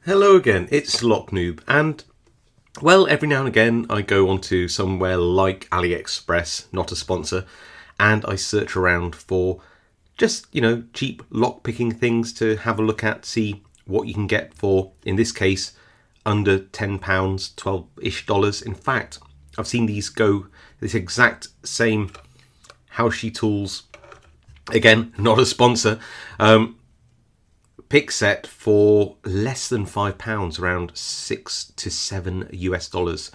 Hello again, it's Noob, and well, every now and again I go onto somewhere like AliExpress, not a sponsor, and I search around for just, cheap lockpicking things to have a look at, see what you can get for, in this case, under £10, 12-ish dollars. In fact, I've seen these go, this exact same Haoshi tools, again, not a sponsor, pick set for less than £5, around 6 to 7 US dollars,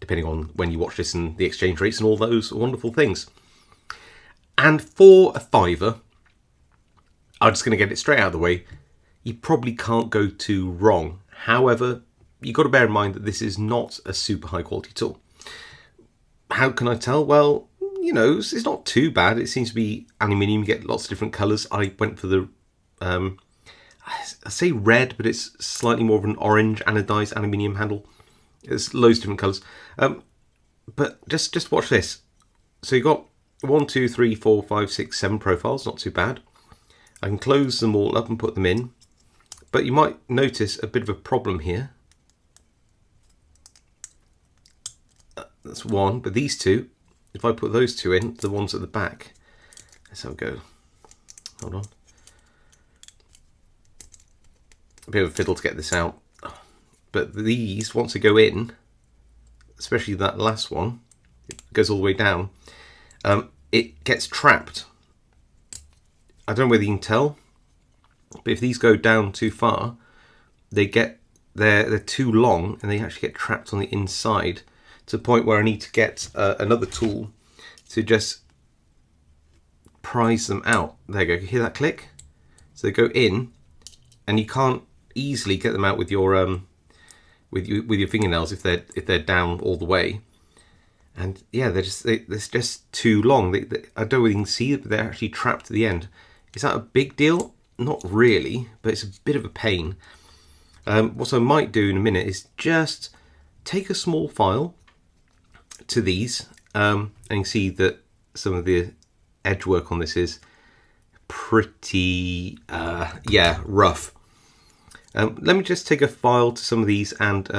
depending on when you watch this and the exchange rates and all those wonderful things. And for a fiver, I'm just going to get it straight out of the way, you probably can't go too wrong. However, you've got to bear in mind that this is not a super high quality tool. How can I tell? Well, it's not too bad. It seems to be aluminium. You get lots of different colours. I went for the I say red, but it's slightly more of an orange anodized aluminium handle. There's loads of different colours. But just watch this. So you've got 1, 2, 3, 4, 5, 6, 7 profiles. Not too bad. I can close them all up and put them in. But you might notice a bit of a problem here. That's one. But these two, if I put those two in, the ones at the back. Let's have a go. Hold on. A bit of a fiddle to get this out, but these, once they go in, especially that last one, it goes all the way down, it gets trapped. I don't know whether you can tell, but if these go down too far, they're too long and they actually get trapped on the inside, to the point where I need to get another tool to just prise them out. There you go. You hear that click? So they go in, and you can't easily get them out with your your fingernails if they're down all the way. And yeah, they're just too long. I don't really see it, but they're actually trapped to the end. Is that a big deal? Not really, but it's a bit of a pain. What I might do in a minute is just take a small file to these, and you can see that some of the edge work on this is pretty rough. Let me just take a file to some of these, and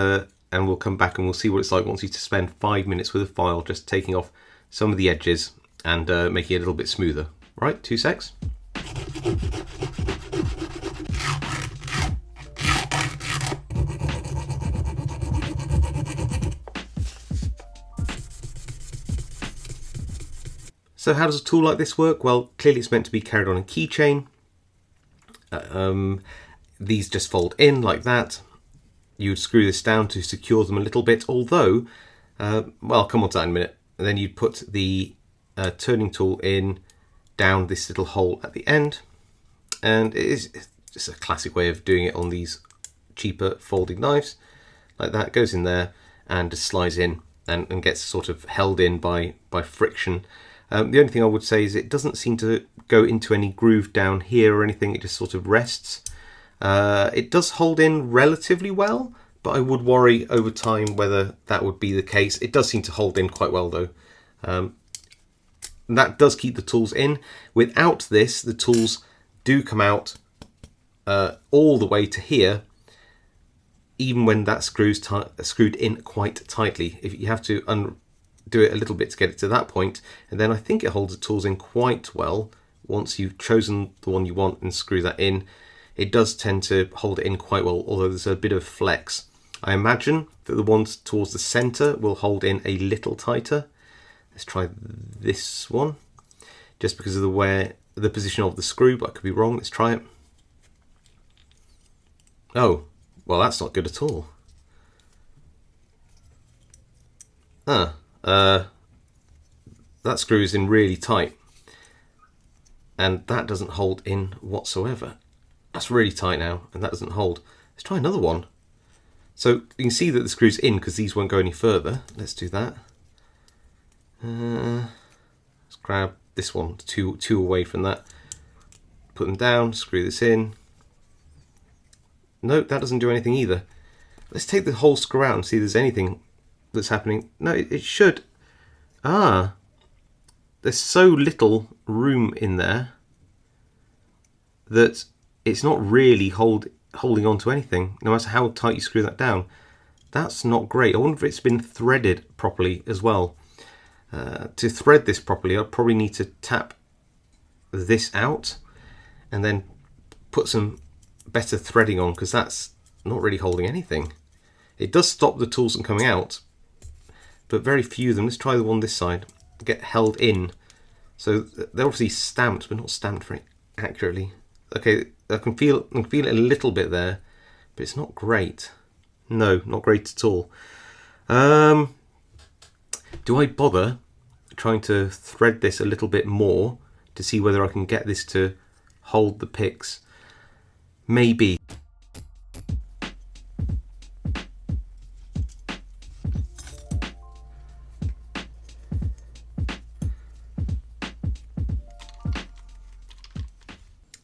we'll come back and we'll see what it's like once you spend 5 minutes with a file just taking off some of the edges and making it a little bit smoother. Right, 2 secs. So how does a tool like this work? Well, clearly it's meant to be carried on a keychain. These just fold in like that. You would screw this down to secure them a little bit, although, well, I'll come on to that in a minute. And then you'd put the turning tool in down this little hole at the end. And it's just a classic way of doing it on these cheaper folding knives. Like that, goes in there and just slides in and gets sort of held in by friction. The only thing I would say is it doesn't seem to go into any groove down here or anything. It just sort of rests. It does hold in relatively well, but I would worry over time whether that would be the case. It does seem to hold in quite well though. That does keep the tools in. Without this, the tools do come out all the way to here, even when that screwed in quite tightly. If you have to undo it a little bit to get it to that point, and then I think it holds the tools in quite well. Once you've chosen the one you want and screw that in, it does tend to hold it in quite well, although there's a bit of flex. I imagine that the ones towards the center will hold in a little tighter. Let's try this one, just because of the position of the screw, but I could be wrong. Let's try it. Oh, well, that's not good at all. That screw is in really tight, and that doesn't hold in whatsoever. That's really tight now, and that doesn't hold. Let's try another one. So you can see that the screw's in because these won't go any further. Let's do that. Let's grab this one, two away from that. Put them down, screw this in. No, that doesn't do anything either. Let's take the whole screw out and see if there's anything that's happening. No, it should. There's so little room in there that it's not really holding on to anything, no matter how tight you screw that down. That's not great. I wonder if it's been threaded properly as well. To thread this properly, I'll probably need to tap this out and then put some better threading on, because that's not really holding anything. It does stop the tools from coming out, but very few of them. Let's try the one this side. Get held in. So they're obviously stamped, but not stamped very accurately. Okay, I can feel it a little bit there, but it's not great. No, not great at all. Do I bother trying to thread this a little bit more to see whether I can get this to hold the picks? Maybe.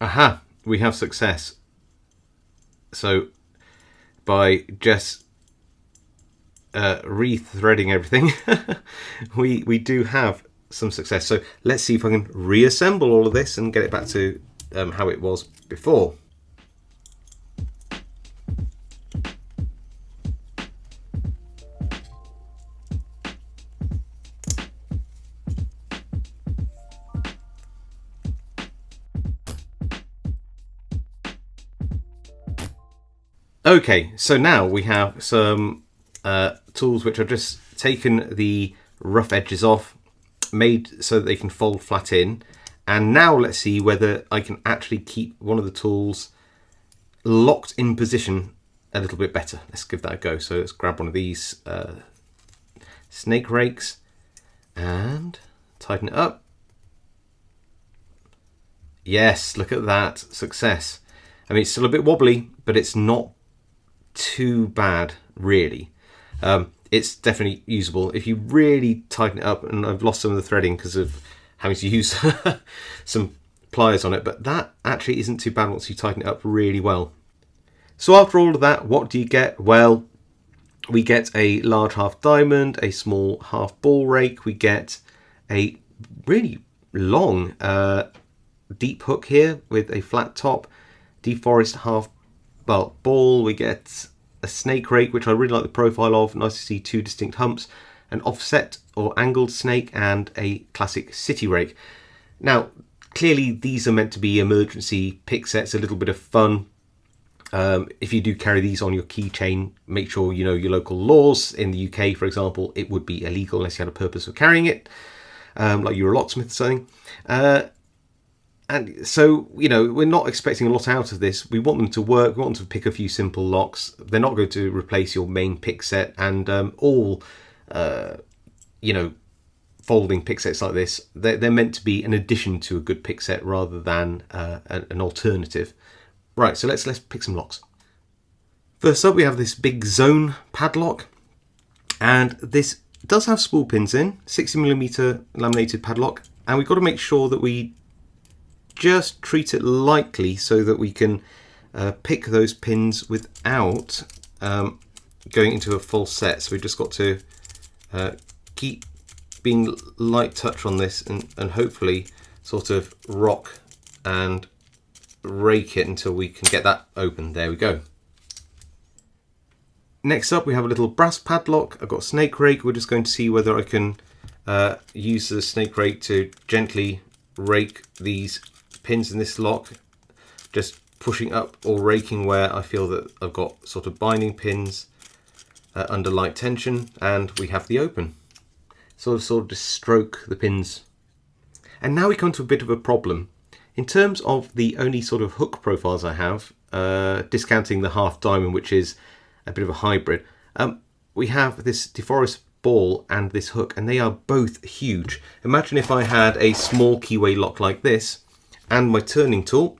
Aha, we have success. So by just re-threading everything, we do have some success. So let's see if I can reassemble all of this and get it back to how it was before. Okay, so now we have some tools which have just taken the rough edges off, made so that they can fold flat in. And now let's see whether I can actually keep one of the tools locked in position a little bit better. Let's give that a go. So let's grab one of these snake rakes and tighten it up. Yes, look at that, success. I mean, it's still a bit wobbly, but it's not too bad, really. It's definitely usable if you really tighten it up, and I've lost some of the threading because of having to use some pliers on it, but that actually isn't too bad once you tighten it up really well. So after all of that, what do you get? Well, we get a large half diamond, a small half ball rake, we get a really long deep hook here with a flat top, deforest half ball, we get a snake rake, which I really like the profile of. Nice to see two distinct humps, an offset or angled snake, and a classic city rake. Now, clearly these are meant to be emergency pick sets, a little bit of fun. If you do carry these on your keychain, make sure you know your local laws. In the UK, for example, it would be illegal unless you had a purpose for carrying it, like you're a locksmith or something. And so, you know, we're not expecting a lot out of this. We want them to work. We want them to pick a few simple locks. They're not going to replace your main pick set. And all, you know, folding pick sets like this, they're meant to be an addition to a good pick set rather than an alternative. Right, so let's pick some locks. First up, we have this big zone padlock. And this does have spool pins in, 60mm laminated padlock. And we've got to make sure that we just treat it lightly so that we can pick those pins without going into a full set. So we've just got to keep being light touch on this and hopefully sort of rock and rake it until we can get that open. There we go. Next up, we have a little brass padlock. I've got a snake rake. We're just going to see whether I can use the snake rake to gently rake these pins in this lock, just pushing up or raking where I feel that I've got sort of binding pins under light tension, and we have the open. Sort of just stroke the pins. And now we come to a bit of a problem. In terms of the only sort of hook profiles I have, discounting the half diamond, which is a bit of a hybrid, we have this deforest ball and this hook, and they are both huge. Imagine if I had a small keyway lock like this and my turning tool,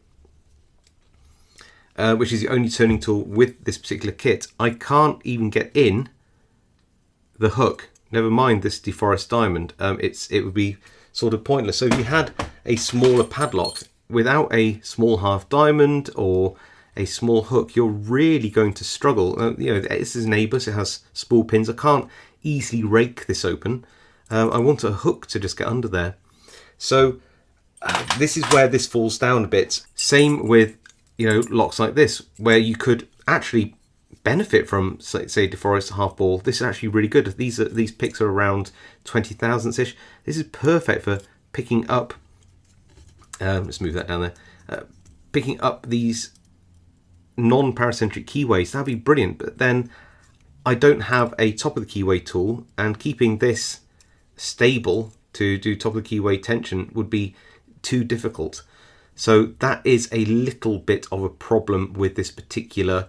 which is the only turning tool with this particular kit. I can't even get in the hook, never mind this deforest diamond. It would be sort of pointless. So if you had a smaller padlock without a small half diamond or a small hook, you're really going to struggle. You know, this is an ABUS, it has spool pins. I can't easily rake this open. I want a hook to just get under there. So this is where this falls down a bit. Same with locks like this, where you could actually benefit from, say deforest half ball. This is actually really good. These picks are around 20 thousandths ish. This is perfect for picking up. Let's move that down there. Picking up these non-paracentric keyways, that'd be brilliant. But then I don't have a top of the keyway tool, and keeping this stable to do top of the keyway tension would be too difficult. So that is a little bit of a problem with this particular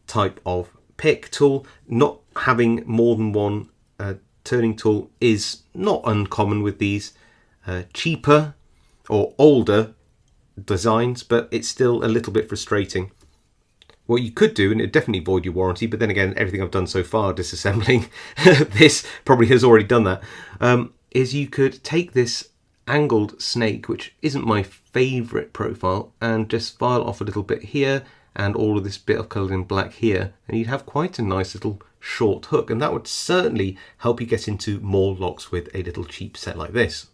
type of pick tool. Not having more than one turning tool is not uncommon with these cheaper or older designs, but it's still a little bit frustrating. What you could do, and it definitely void your warranty, but then again, everything I've done so far disassembling this probably has already done that, is you could take this angled snake, which isn't my favourite profile, and just file off a little bit here and all of this bit of coloured in black here, and you'd have quite a nice little short hook, and that would certainly help you get into more locks with a little cheap set like this.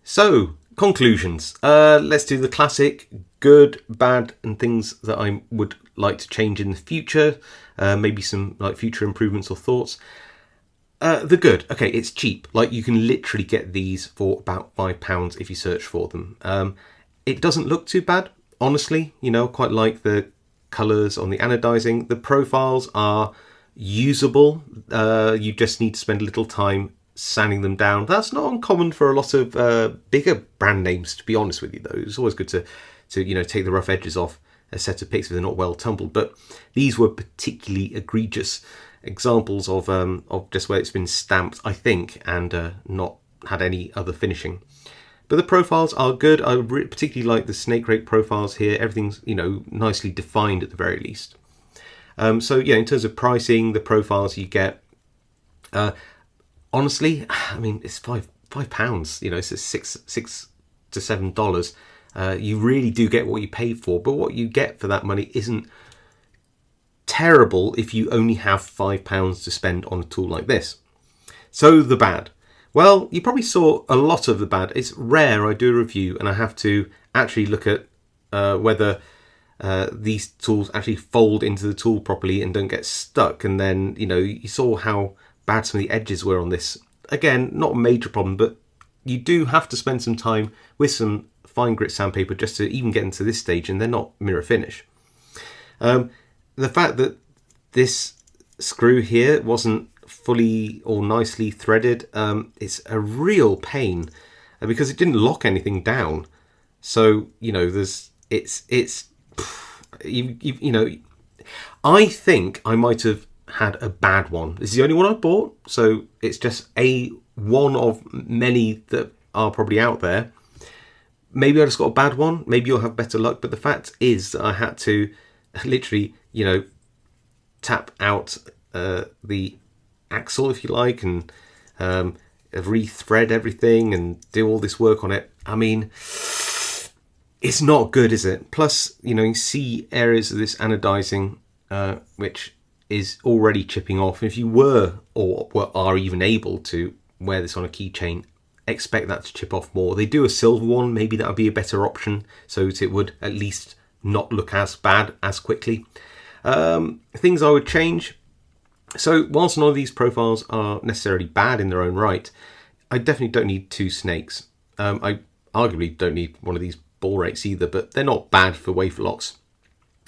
So, conclusions. Let's do the classic good, bad, and things that I would like to change in the future. Maybe some like future improvements or thoughts. The good. Okay, it's cheap. Like, you can literally get these for about £5 if you search for them. It doesn't look too bad, honestly. Quite like the colours on the anodizing. The profiles are usable. You just need to spend a little time sanding them down. That's not uncommon for a lot of bigger brand names, to be honest with you, though. It's always good to take the rough edges off a set of picks if they're not well tumbled. But these were particularly egregious examples of just where it's been stamped, I think, and not had any other finishing. But the profiles are good. I particularly like the snake rake profiles here. Everything's nicely defined at the very least. So yeah, in terms of pricing, the profiles you get, honestly, I mean, it's £5. It's $6 to $7. You really do get what you pay for, but what you get for that money isn't terrible if you only have £5 to spend on a tool like this. So the bad. Well, you probably saw a lot of the bad. It's rare I do a review and I have to actually look at whether these tools actually fold into the tool properly and don't get stuck. And then, you saw how bad some of the edges were on this. Again, not a major problem, but you do have to spend some time with some fine grit sandpaper just to even get into this stage, and they're not mirror finish. The fact that this screw here wasn't fully or nicely threaded, it's a real pain because it didn't lock anything down. So I think I might have had a bad one. This is the only one I bought, so it's just a one of many that are probably out there. Maybe I just got a bad one. Maybe you'll have better luck. But the fact is that I had to literally, tap out the axle, if you like, and rethread everything and do all this work on it. I mean, it's not good, is it? Plus, you see areas of this anodizing which is already chipping off. If you were or are even able to wear this on a keychain, expect that to chip off more. They do a silver one, maybe that would be a better option, so that it would at least not look as bad as quickly. Things I would change. So whilst none of these profiles are necessarily bad in their own right, I definitely don't need two snakes. I arguably don't need one of these ball rakes either, but they're not bad for wafer locks.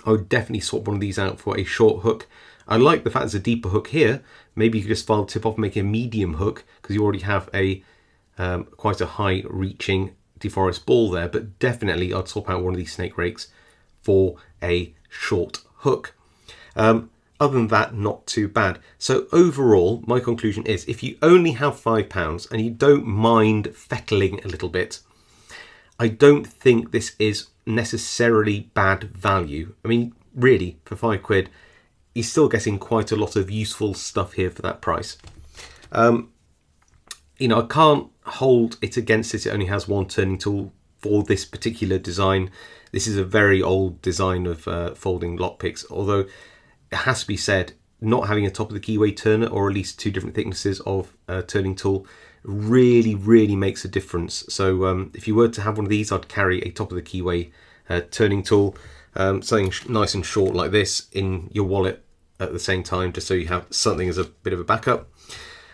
I would definitely swap one of these out for a short hook. I like the fact there's a deeper hook here. Maybe you could just file the tip off and make a medium hook, because you already have a quite a high reaching deforest ball there, but definitely I'd swap out one of these snake rakes for a short hook. Other than that, not too bad. So overall, my conclusion is, if you only have £5 and you don't mind fettling a little bit, I don't think this is necessarily bad value. I mean, really, for £5, you're still getting quite a lot of useful stuff here for that price. I can't hold it against it. It only has one turning tool for this particular design. This is a very old design of folding lockpicks, although it has to be said, not having a top of the keyway turner, or at least two different thicknesses of turning tool, really makes a difference. So if you were to have one of these, I'd carry a top of the keyway turning tool, something nice and short like this in your wallet at the same time, just so you have something as a bit of a backup.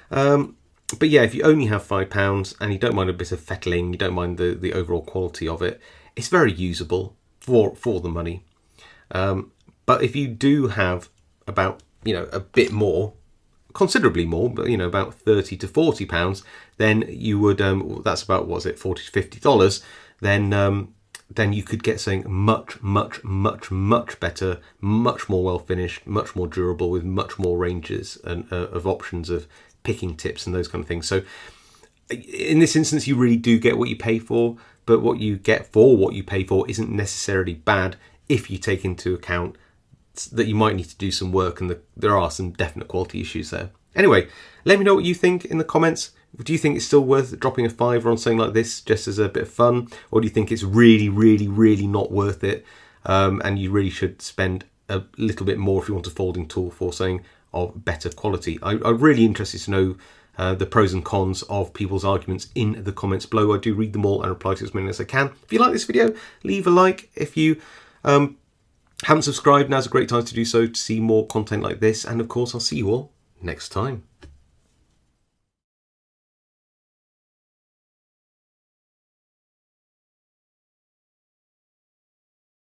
But yeah, if you only have £5 and you don't mind a bit of fettling, you don't mind the overall quality of it, it's very usable for the money. But if you do have about, a bit more, considerably more, but about £30 to £40, then you would that's about, what was it, $40 to $50, then you could get something much better, much more well finished, much more durable, with much more ranges and of options of picking tips and those kind of things. So in this instance, you really do get what you pay for, but what you get for what you pay for isn't necessarily bad if you take into account that you might need to do some work and there are some definite quality issues there. Anyway, let me know what you think in the comments. Do you think it's still worth dropping a £5 on something like this just as a bit of fun? Or do you think it's really not worth it, and you really should spend a little bit more if you want a folding tool for something of better quality? I'm really interested to know the pros and cons of people's arguments in the comments below. I do read them all and reply to as many as I can. If you like this video, leave a like. If you haven't subscribed, now's a great time to do so to see more content like this. And of course, I'll see you all next time.